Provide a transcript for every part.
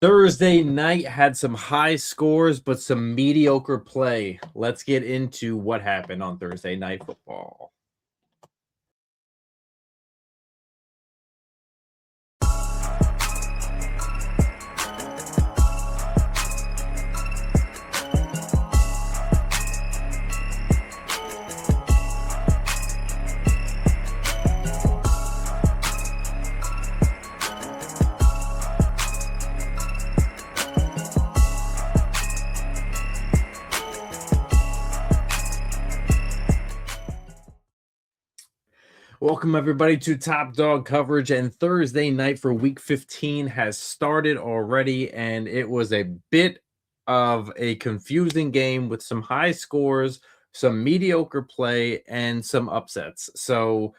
Thursday night had some high scores, but some mediocre play. Let's get into what happened on Thursday Night Football. Welcome, everybody, to Top Dog coverage. And Thursday night for Week 15 has started already, and it was a bit of a confusing game with some high scores, some mediocre play, and some upsets. So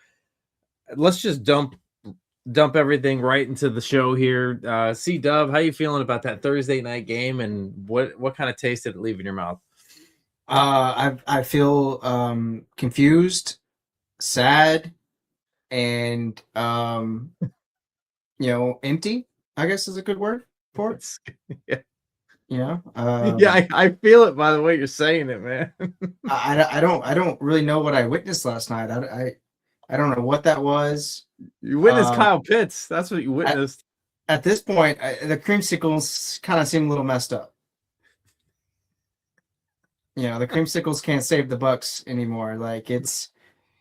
let's just dump everything right into the show here. C-Dub, how you feeling about that Thursday night game, and what kind of taste did it leave in your mouth? I feel confused, sad, and empty, I guess is a good word for it. Yeah, You know, I feel it by the way you're saying it, man. I don't really know what I witnessed last night. I don't know what that was. You witnessed Um, Kyle Pitts. That's what you at, witnessed. at this point, the creamsicles kind of seem a little messed up. The creamsicles can't save the Bucks anymore. Like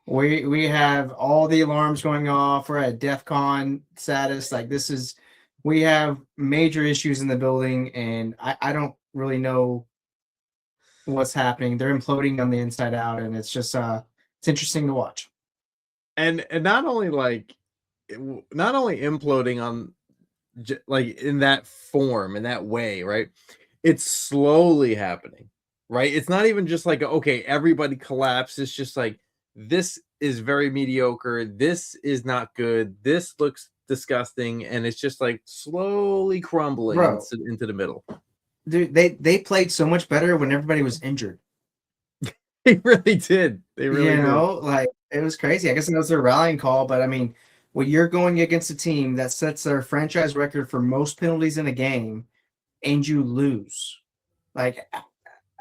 we have all the alarms going off. We're at DEFCON status. Like we have major issues in the building, and I don't really know what's happening. They're imploding on the inside out, and it's just it's interesting to watch. And not only imploding on like in that form, in that way, right? It's slowly happening, right? It's not even just like, okay, everybody collapsed. It's just like, this is very mediocre. This is not good. This looks disgusting. And it's just like slowly crumbling into the middle. Dude, they played so much better when everybody was injured. They really did. They really did. Like it was crazy. I guess it was their rallying call, but I mean, when you're going against a team that sets their franchise record for most penalties in a game and you lose, like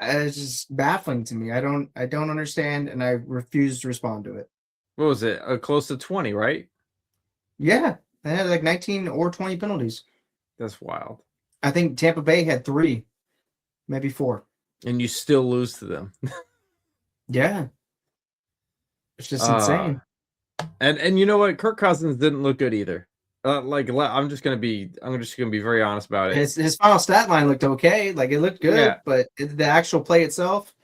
it's just baffling to me. I don't understand, and I refuse to respond to it. What was it? Close to 20, right? Yeah, they had like 19 or 20 penalties. That's wild. I think Tampa Bay had 3, maybe 4. And you still lose to them. Yeah. It's just insane. And you know what? Kirk Cousins didn't look good either. I'm just gonna be very honest about it. His final stat line looked okay. Like it looked good, but the actual play itself,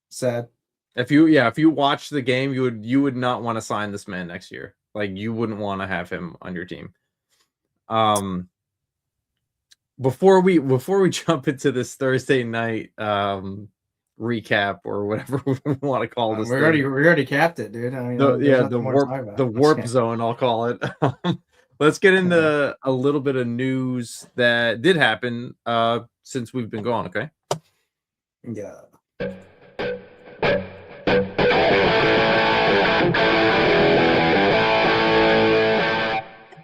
sad. If you watch the game, you would not want to sign this man next year. Like you wouldn't want to have him on your team. Before we jump into this Thursday night recap or whatever we want to call this, we already capped it, dude. I mean, the warp zone, I'll call it. Let's get into a little bit of news that did happen since we've been gone. Okay. Yeah.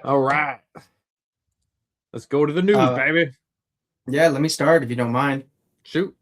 All right. Let's go to the news, baby. Yeah, let me start if you don't mind. Shoot.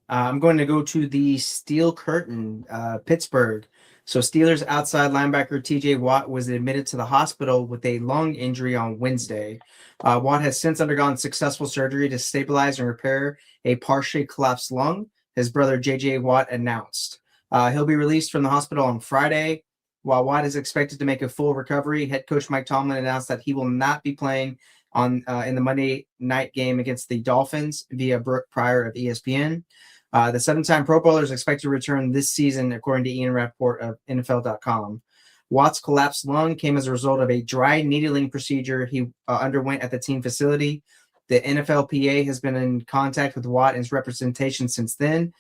I'm going to go to the Steel Curtain, Pittsburgh. So Steelers outside linebacker TJ Watt was admitted to the hospital with a lung injury on Wednesday. Watt has since undergone successful surgery to stabilize and repair a partially collapsed lung, his brother JJ Watt announced. He'll be released from the hospital on Friday. While Watt is expected to make a full recovery, head coach Mike Tomlin announced that he will not be playing in the Monday night game against the Dolphins via Brooke Pryor of ESPN. The 7-time Pro Bowler is expected to return this season, according to Ian Rappaport of NFL.com. Watt's collapsed lung came as a result of a dry needling procedure he underwent at the team facility. The NFLPA has been in contact with Watt and his representation since then.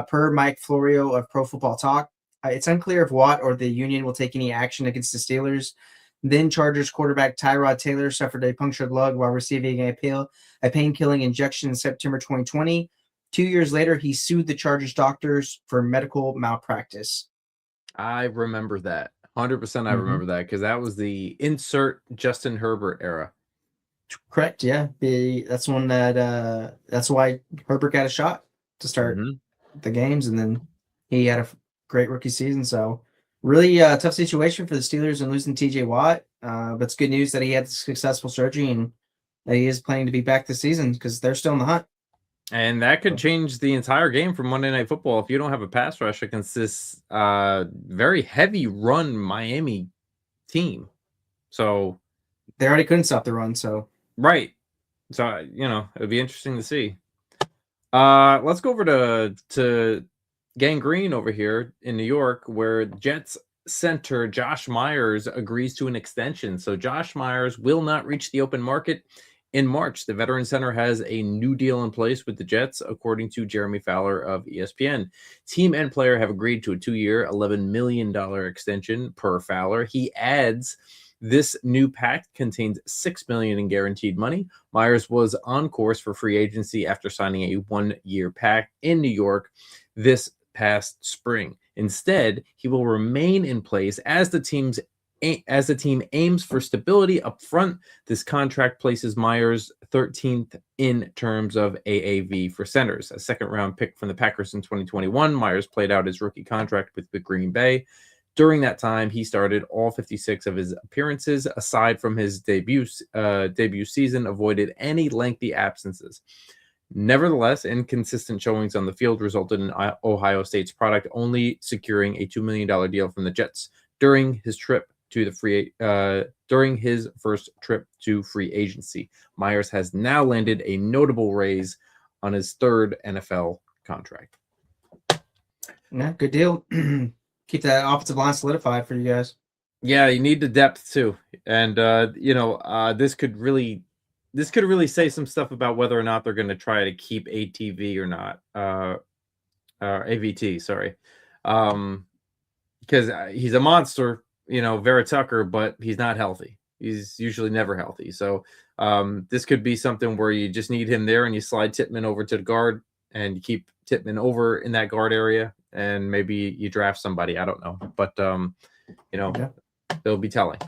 Per Mike Florio of Pro Football Talk, it's unclear if Watt or the union will take any action against the Steelers. Then Chargers quarterback Tyrod Taylor suffered a punctured lung while receiving a pain-killing injection in September 2020. 2 years later, he sued the Chargers doctors for medical malpractice. I remember that. 100% I remember that because that was the insert Justin Herbert era. Correct. Yeah. That's one that's why Herbert got a shot to start Hmm. the games, and then he had a great rookie season. So really tough situation for the Steelers and losing TJ Watt. But it's good news that he had successful surgery and that he is planning to be back this season because they're still in the hunt. And that could change the entire game for Monday Night Football if you don't have a pass rush against this very heavy run Miami team. So, They already couldn't stop the run, so right. So, it would be interesting to see. Let's go over to Gang Green over here in New York, where Jets center Josh Myers agrees to an extension. So Josh Myers will not reach the open market in March. The veteran center has a new deal in place with the Jets, according to Jeremy Fowler of ESPN. Team and player have agreed to a 2-year, $11 million extension per Fowler. He adds, this new pact contains $6 million in guaranteed money. Myers was on course for free agency after signing a 1-year pact in New York this past spring. Instead, he will remain in place as the team aims for stability up front. This contract places Myers 13th in terms of AAV for centers. A second-round pick from the Packers in 2021, Myers played out his rookie contract with the Green Bay. During that time, he started all 56 of his appearances, aside from his debut season, avoided any lengthy absences. Nevertheless, inconsistent showings on the field resulted in Ohio State's product only securing a $2 million deal from the Jets during his first trip to free agency. Myers has now landed a notable raise on his third NFL contract. yeah, good deal. Keep that offensive line solidified for you guys. Yeah, you need the depth too, and this could really say some stuff about whether or not they're going to try to keep ATV or not. AVT, sorry, because he's a monster, Vera Tucker, but he's not healthy. He's usually never healthy. So this could be something where you just need him there, and you slide Tippmann over to the guard, and you keep Tippmann over in that guard area, and maybe you draft somebody. I don't know, but Yeah. they'll be telling.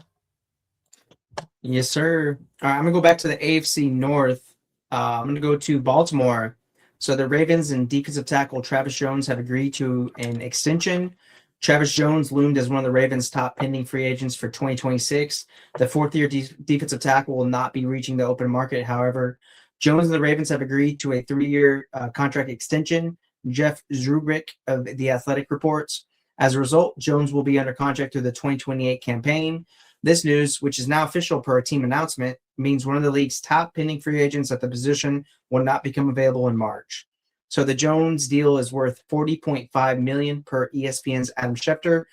Yes, sir. All right, I'm gonna go back to the AFC North. I'm gonna go to Baltimore. So the Ravens and defensive tackle Travis Jones have agreed to an extension. Travis Jones loomed as one of the Ravens' top pending free agents for 2026. The fourth-year defensive tackle will not be reaching the open market. However, Jones and the Ravens have agreed to a 3-year contract extension. Jeff Zrubrick of The Athletic reports. As a result, Jones will be under contract through the 2028 campaign. This news, which is now official per a team announcement, means one of the league's top pending free agents at the position will not become available in March. So the Jones deal is worth $40.5 million per ESPN's Adam Schefter.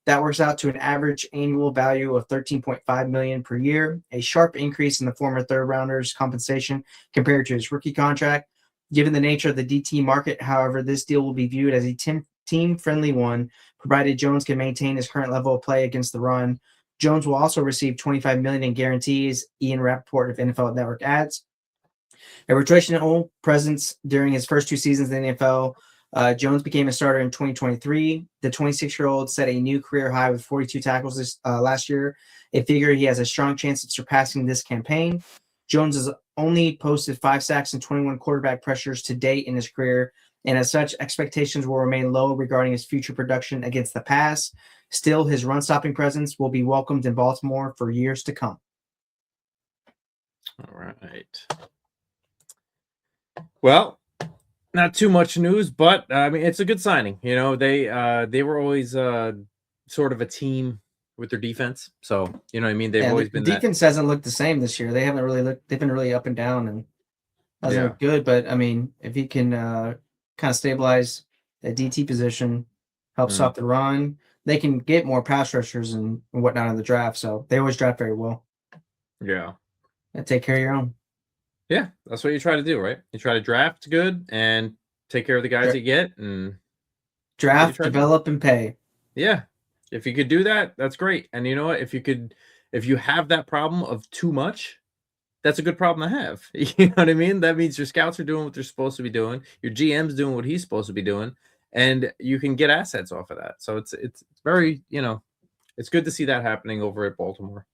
That works out to an average annual value of $13.5 million per year, a sharp increase in the former third rounder's compensation compared to his rookie contract. Given the nature of the DT market, however, this deal will be viewed as a team-friendly one, provided Jones can maintain his current level of play against the run. Jones will also receive $25 million in guarantees, Ian Rappaport of NFL Network adds. A rotational presence during his first 2 seasons in the NFL, Jones became a starter in 2023. The 26-year-old set a new career high with 42 tackles last year, a figure he has a strong chance of surpassing this campaign. Jones has only posted 5 sacks and 21 quarterback pressures to date in his career, and as such, expectations will remain low regarding his future production against the pass. Still, his run-stopping presence will be welcomed in Baltimore for years to come. All right. Well, not too much news, but I mean, it's a good signing. They were always sort of a team with their defense. So, you know what I mean? They've always The been that. defense hasn't looked the same this year. They haven't really looked. They've been really up and down and hasn't Yeah. looked good. But I mean, if he can kind of stabilize that DT position, help Mm, stop the run, they can get more pass rushers and whatnot in the draft. So they always draft very well. yeah. And take care of your own. Yeah. That's what you try to do, right? You try to draft good and take care of the guys Dra- you get. And that's what you Draft, try to do. develop, and pay. Yeah. If you could do that, that's great. And you know what? If you have that problem of too much, that's a good problem to have. You know what I mean? That means your scouts are doing what they're supposed to be doing. Your GM's doing what he's supposed to be doing, and you can get assets off of that. So it's very, it's good to see that happening over at Baltimore.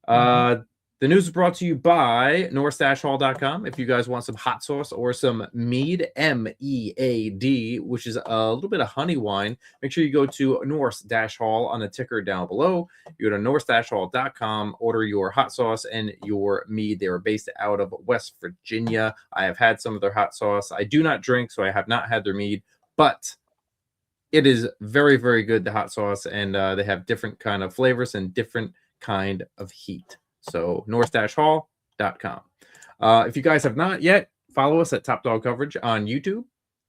Mhm. The news is brought to you by north-hall.com. If you guys want some hot sauce or some mead, MEAD, which is a little bit of honey wine, make sure you go to North-Hall on the ticker down below. You go to north-hall.com, order your hot sauce and your mead. They are based out of West Virginia. I have had some of their hot sauce. I do not drink, so I have not had their mead, but it is very, very good, the hot sauce, and they have different kind of flavors and different kind of heat. So north-hall.com. If you guys have not yet, follow us at Top Dog Coverage on YouTube,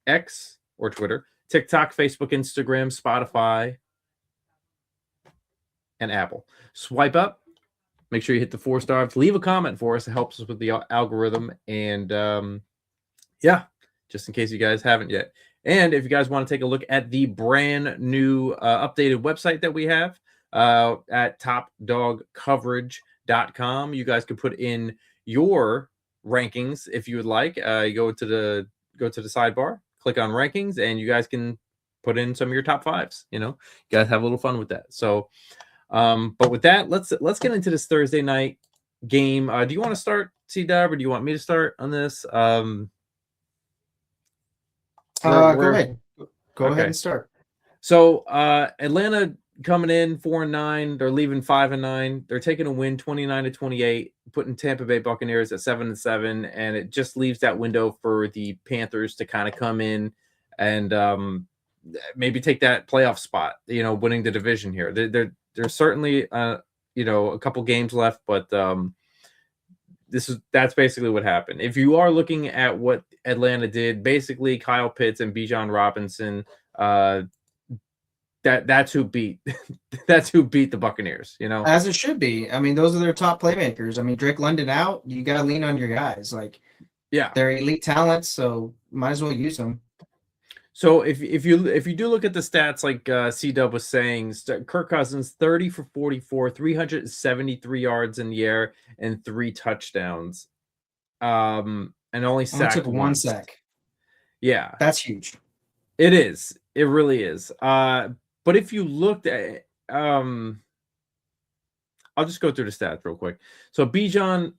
X, or Twitter, TikTok, Facebook, Instagram, Spotify, and Apple. Swipe up. Make sure you hit the 4 stars. Leave a comment for us. It helps us with the algorithm. And yeah, just in case you guys haven't yet. And if you guys want to take a look at the brand new updated website that we have at topdogcoverage.com, you guys can put in your rankings if you would like. You go to the sidebar, click on rankings, and you guys can put in some of your top 5s. You guys have a little fun with that. So, but with that, let's get into this Thursday night game. Do you want to start, C-Dub, or do you want me to start on this? Go ahead. Go ahead and start. So Atlanta coming in 4-9. They're leaving 5-9. They're taking a win 29-28, putting Tampa Bay Buccaneers at 7-7, and it just leaves that window for the Panthers to kind of come in and maybe take that playoff spot. Winning the division here. There's certainly a couple games left, but that's basically what happened. If you are looking at what Atlanta did, basically Kyle Pitts and Bijan Robinson, that's who beat the Buccaneers, As it should be. I mean, those are their top playmakers. I mean, Drake London out, you got to lean on your guys. Like, yeah, they're elite talents, so might as well use them. So if you do look at the stats, like C-Dub was saying, Kirk Cousins 30 for 44, 373 yards in the air, and 3 touchdowns, and only took one sack. Yeah, that's huge. It is. It really is. But if you looked at, I'll just go through the stats real quick. So Bijan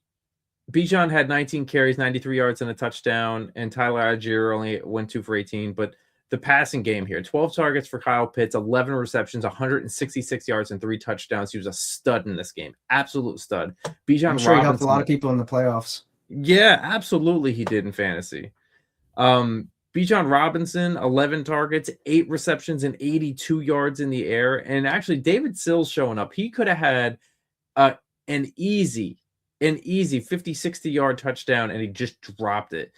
had 19 carries, 93 yards, and a touchdown, and Tyler Algier only went 2 for 18, but the passing game here, 12 targets for Kyle Pitts, 11 receptions, 166 yards, and 3 touchdowns. He was a stud in this game. Absolute stud. Bijan I'm sure he helped a lot of people in the playoffs. Yeah, absolutely he did in fantasy. Bijan Robinson, 11 targets, 8 receptions, and 82 yards in the air. And actually, David Sills showing up. He could have had an easy 50, 60-yard touchdown, and he just dropped it.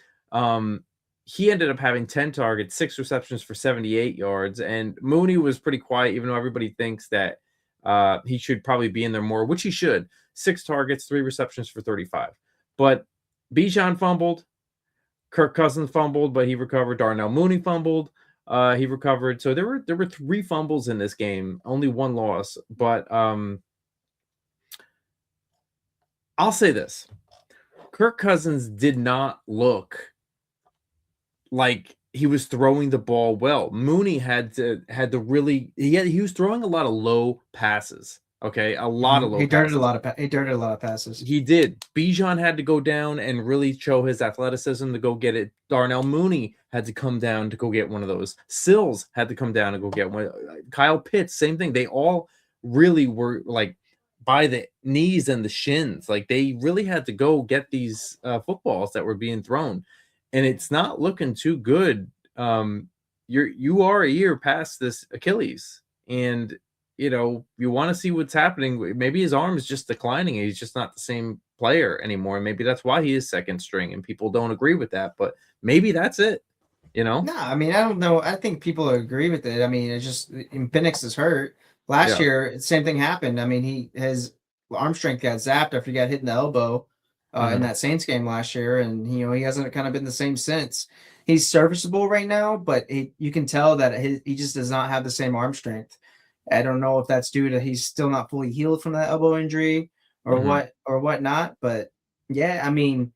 He ended up having 10 targets, 6 receptions for 78 yards, and Mooney was pretty quiet, even though everybody thinks that he should probably be in there more, which he should. 6 targets, 3 receptions for 35. But Bijan fumbled, Kirk Cousins fumbled, but he recovered. Darnell Mooney fumbled, he recovered. So there were 3 fumbles in this game, only 1 loss. But I'll say this: Kirk Cousins did not look like he was throwing the ball well. Mooney he was throwing a lot of low passes. Okay, a lot of low. He darted a lot of passes. He did. Bijan had to go down and really show his athleticism to go get it. Darnell Mooney had to come down to go get one of those. Sills had to come down and go get one. Kyle Pitts, same thing. They all really were like by the knees and the shins. Like they really had to go get these footballs that were being thrown. And it's not looking too good. You are a year past this Achilles, and you want to see what's happening. Maybe his arm is just declining. He's just not the same player anymore. Maybe that's why he is second string, and people don't agree with that. But maybe that's it. No, I mean, I don't know. I think people agree with it. I mean, it's just Penix is hurt. Last year, same thing happened. I mean, his arm strength got zapped after he got hit in the elbow. In that Saints game last year, and he hasn't kind of been the same since. He's serviceable right now, but you can tell that he just does not have the same arm strength. I don't know if that's due to he's still not fully healed from that elbow injury or whatnot. But yeah, I mean,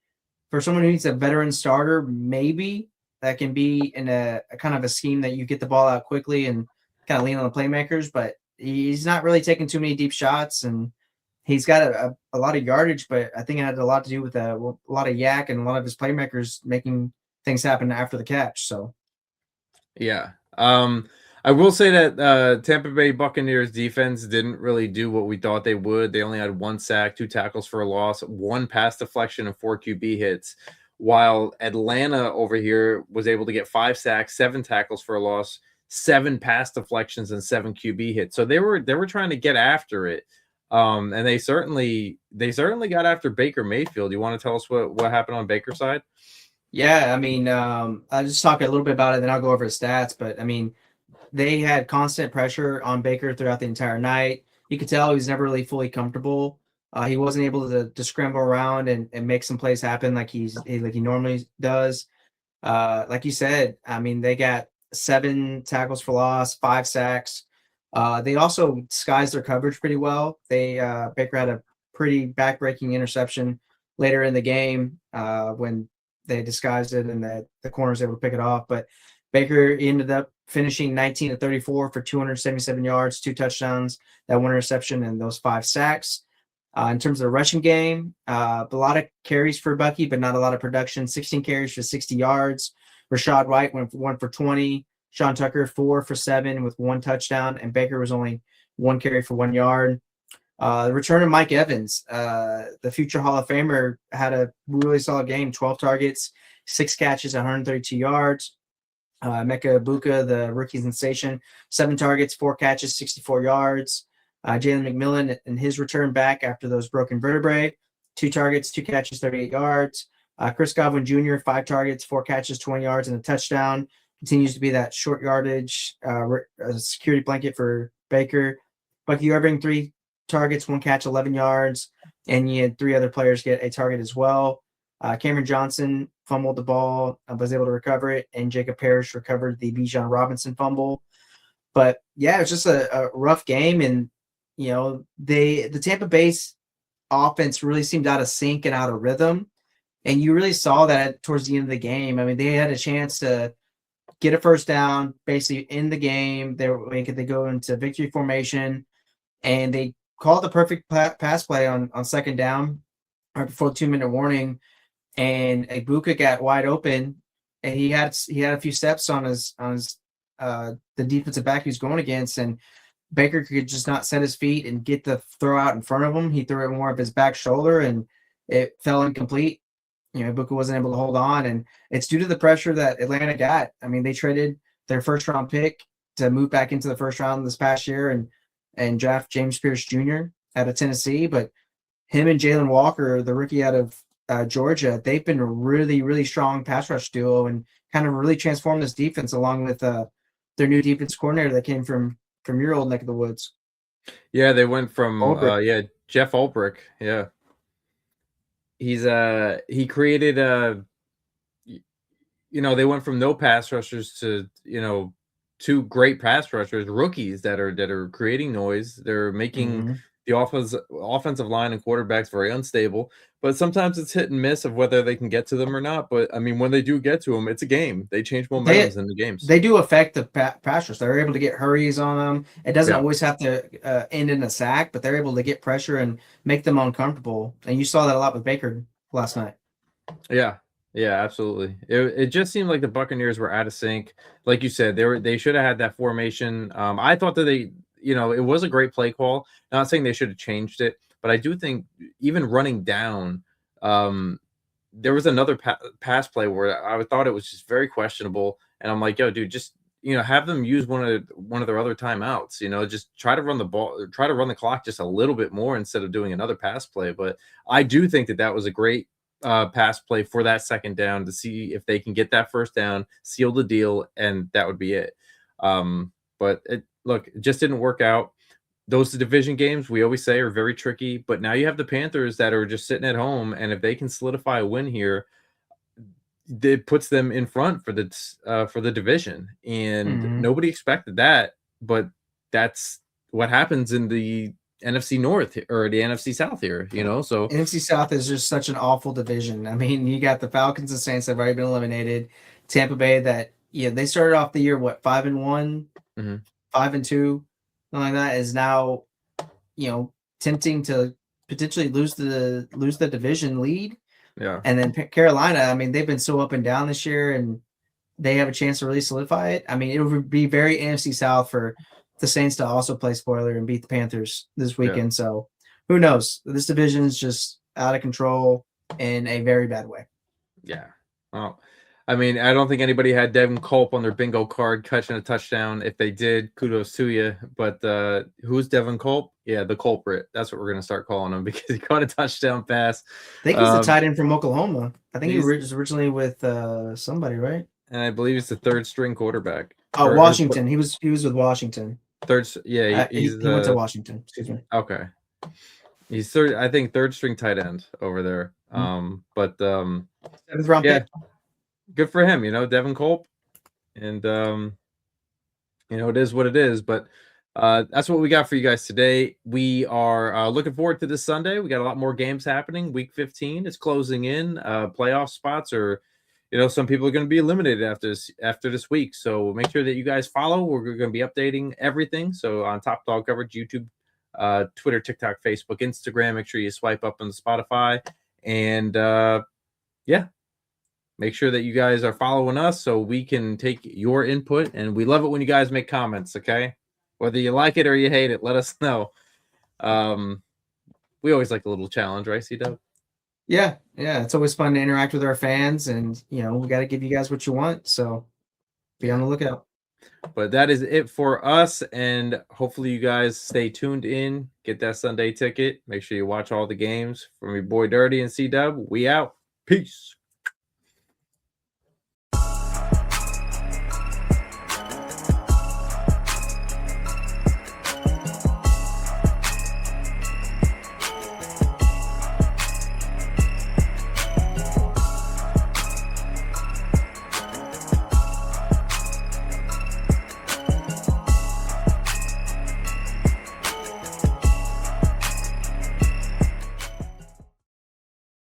for someone who needs a veteran starter, maybe that can be in a kind of a scheme that you get the ball out quickly and kind of lean on the playmakers. But he's not really taking too many deep shots, and he's got a lot of yardage, but I think it had a lot to do with a lot of yak and a lot of his playmakers making things happen after the catch. So Yeah. I will say that Tampa Bay Buccaneers defense didn't really do what we thought they would. They only had one sack, two tackles for a loss, one pass deflection, and four QB hits. While Atlanta over here was able to get five sacks, seven tackles for a loss, seven pass deflections, and seven QB hits. So they were trying to get after it. And they certainly got after Baker Mayfield. You want to tell us what happened on Baker's side? yeah, I mean, I'll just talk a little bit about it, then I'll go over the stats. But I mean, they had constant pressure on Baker throughout the entire night. You could tell he was never really fully comfortable. He wasn't able to scramble around and make some plays happen like he normally does. Like you said, I mean, they got seven tackles for loss, five sacks. They also disguised their coverage pretty well. They Baker had a pretty backbreaking interception later in the game when they disguised it and the corner was able to pick it off. But Baker ended up finishing 19 to 34 for 277 yards, two touchdowns, that one interception, and those five sacks. In terms of the rushing game, a lot of carries for Bucky, but not a lot of production. 16 carries for 60 yards. Rashad White went for 1 for 20. Sean Tucker 4 for 7 with one touchdown, and Baker was only one carry for 1 yard. The return of Mike Evans, the future Hall of Famer, had a really solid game. 12 targets, six catches, 132 yards. Mecca Ibuka, the rookie sensation, 7 targets, 4 catches, 64 yards. Jalen McMillan in his return back after those broken vertebrae, 2 targets, 2 catches, 38 yards. Chris Godwin Jr., 5 targets, 4 catches, 20 yards, and a touchdown. Continues to be that short yardage security blanket for Baker. Bucky Irving, 3 targets, 1 catch, 11 yards. And you had 3 other players get a target as well. Cameron Johnson fumbled the ball, was able to recover it, and Jacob Parrish recovered the Bijan Robinson fumble. But yeah, it was just a rough game, and the Tampa Bay's offense really seemed out of sync and out of rhythm, and you really saw that towards the end of the game. I mean, they had a chance to get a first down, basically in the game. They go into victory formation, and they called the perfect pass play on second down right before the 2-minute warning, and Ibuka got wide open, and he had a few steps on his the defensive back he was going against, and Baker could just not set his feet and get the throw out in front of him. He threw it more of his back shoulder, and it fell incomplete. Ibuka wasn't able to hold on, and it's due to the pressure that Atlanta got. I mean, they traded their first round pick to move back into the first round this past year and draft James Pierce Jr. out of Tennessee, but him and Jalen Walker, the rookie out of Georgia, they've been a really, really strong pass rush duo and kind of really transformed this defense along with their new defense coordinator that came from your old neck of the woods. Yeah, they went from Ulbrich. Jeff Ulbrich. Yeah. He created they went from no pass rushers to, two great pass rushers, rookies that are creating noise. They're making Mhm. the offensive line and quarterbacks very unstable, but sometimes it's hit and miss of whether they can get to them or not. But I mean, when they do get to them, it's a game. They change They momentums in the games. they do affect the pass rush. They're able to get hurries on them. It doesn't Yeah. always have to end in a sack, but they're able to get pressure and make them uncomfortable. And you saw that a lot with Baker last night. Yeah. Yeah, absolutely. It just seemed like the Buccaneers were out of sync. Like you said, they should have had that formation. I thought that it was a great play call. Not saying they should have changed it, but I do think even running down, there was another pass play where I thought it was just very questionable, and I'm like, yo, dude, just have them use one of their other timeouts. Just try to run the ball, try to run the clock just a little bit more instead of doing another pass play. But I do think that was a great pass play for that second down to see if they can get that first down, seal the deal, and that would be it. But it just didn't work out. Those division games, we always say, are very tricky, but now you have the Panthers that are just sitting at home, and if they can solidify a win here, it puts them in front for the division, and Mhm. nobody expected that, but that's what happens in the NFC North or the NFC South here, so NFC South is just such an awful division. I mean, you got the Falcons and Saints that have already been eliminated. Tampa Bay that they started off the year 5-1, mhm. 5-2, something like that is now tempting to potentially lose the division lead. Yeah. And then Carolina, I mean, they've been so up and down this year, and they have a chance to really solidify it. I mean, it would be very NFC South for the Saints to also play spoiler and beat the Panthers this weekend. Yeah. So who knows? This division is just out of control in a very bad way. Yeah. Well, I mean, I don't think anybody had Devin Culp on their bingo card catching a touchdown. If they did, kudos to you. But who's Devin Culp? Yeah, the culprit. That's what we're going to start calling him because he caught a touchdown pass. I think he's the tight end from Oklahoma. I think he he's- was originally with somebody, right? And I believe he's the third string quarterback. Oh, Washington. He was with Washington. Third, yeah, He went to Washington. Excuse me. Okay. He's third, I think third string tight end over there. But Seventh round pick. Good for him, you know, Devin Culp. And you know, it is what it is, but that's what we got for you guys today. We are looking forward to this Sunday. We got a lot more games happening. Week 15 is closing in. Playoff spots are, you know, some people are going to be eliminated after this week. So make sure that you guys follow. We're going to be updating everything. So on Top Dog Coverage, YouTube, Twitter, TikTok, Facebook, Instagram. Make sure you swipe up on the Spotify. And yeah, make sure that you guys are following us so we can take your input. And we love it when you guys make comments, okay? Whether you like it or you hate it, let us know. We always like a little challenge, right, C-Dub? Yeah. It's always fun to interact with our fans, and you know, we got to give you guys what you want. So be on the lookout. But that is it for us, and hopefully you guys stay tuned in, get that Sunday ticket. Make sure you watch all the games. From your boy Dirty and C-Dub, we out. Peace.